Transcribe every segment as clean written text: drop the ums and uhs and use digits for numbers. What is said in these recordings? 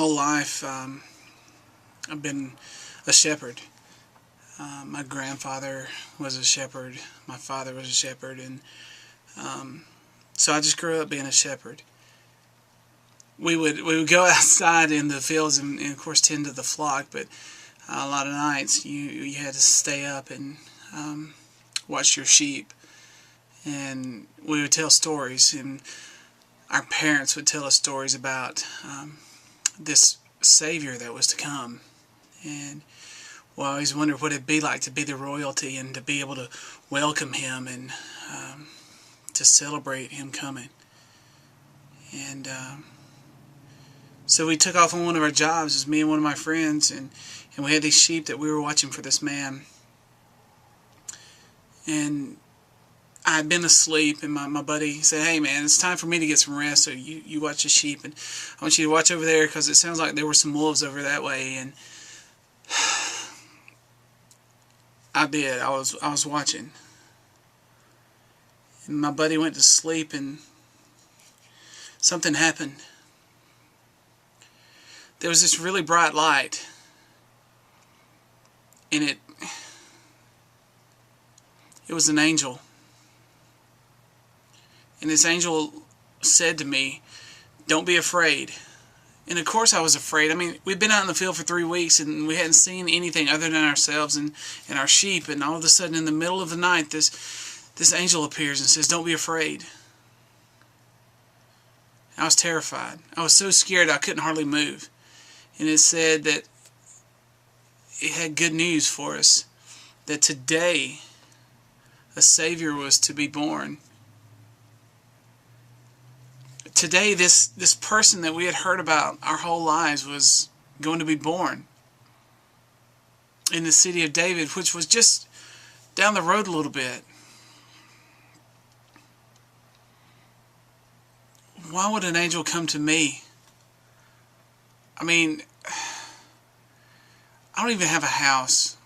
whole life, I've been a shepherd. My grandfather was a shepherd. My father was a shepherd, and so I just grew up being a shepherd. We would go outside in the fields and of course tend to the flock, but a lot of nights you had to stay up and watch your sheep, and we would tell stories, and our parents would tell us stories about this Savior that was to come, and we always wondered what it'd be like to be the royalty and to be able to welcome him and to celebrate him coming. And so we took off on one of our jobs, it was me and one of my friends, and we had these sheep that we were watching for this man. And I had been asleep, and my buddy said, "Hey man, it's time for me to get some rest, so you watch the sheep, and I want you to watch over there because it sounds like there were some wolves over that way." And I did. I was watching. And my buddy went to sleep, and something happened. There was this really bright light, and it was an angel. And this angel said to me, "Don't be afraid." And of course I was afraid. I mean, we'd been out in the field for 3 weeks and we hadn't seen anything other than ourselves and our sheep, and all of a sudden in the middle of the night this angel appears and says, "Don't be afraid." I was terrified. I was so scared I couldn't hardly move. And it said that it had good news for us, that today a Savior was to be born. Today this person that we had heard about our whole lives was going to be born in the city of David, which was just down the road a little bit. Why would an angel come to me? I mean, I don't even have a house.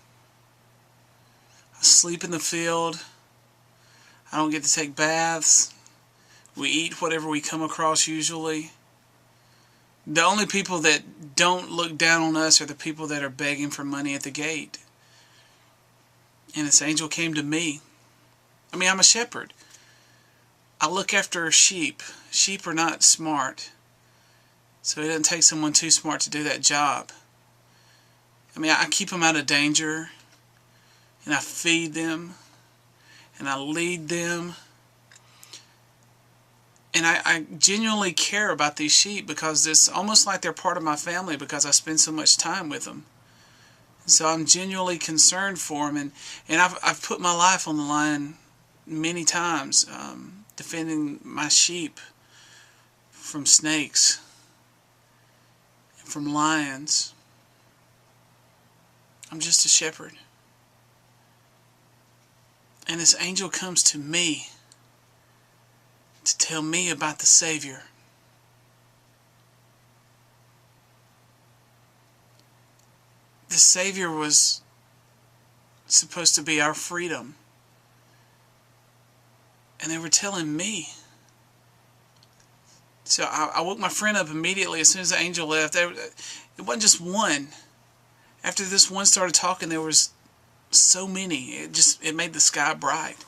I sleep in the field. I don't get to take baths. We eat whatever we come across usually. The only people that don't look down on us are the people that are begging for money at the gate. And this angel came to me. I mean, I'm a shepherd. I look after sheep. Sheep are not smart. So it doesn't take someone too smart to do that job. I mean, I keep them out of danger, and I feed them, and I lead them. And I genuinely care about these sheep because it's almost like they're part of my family because I spend so much time with them. So I'm genuinely concerned for them, and I've put my life on the line many times, defending my sheep from snakes, and from lions. I'm just a shepherd. And this angel comes to me to tell me about the Savior. The Savior was supposed to be our freedom. And they were telling me. So I woke my friend up immediately as soon as the angel left. It wasn't just one. After this one started talking, there was so many. It made the sky bright.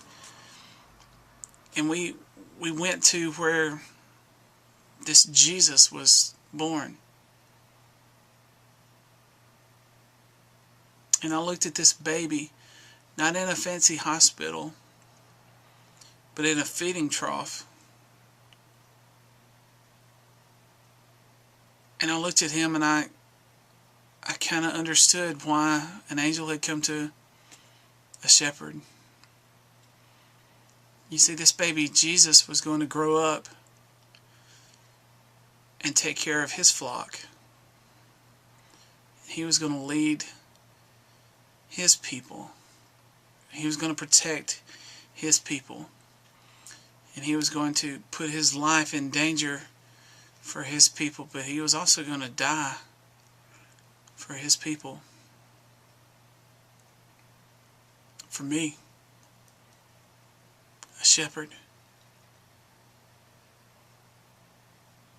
And we went to where this Jesus was born. And I looked at this baby, not in a fancy hospital, but in a feeding trough. And I looked at him, and I kind of understood why an angel had come to a shepherd. You see, this baby Jesus was going to grow up and take care of his flock. He was going to lead his people. He was going to protect his people. And he was going to put his life in danger for his people, but he was also going to die for his people. For me, a shepherd.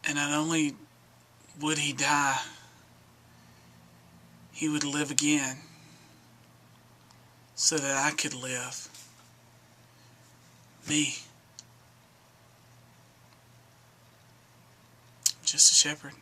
And not only would he die He would live again so that I could live. Me. Just a shepherd.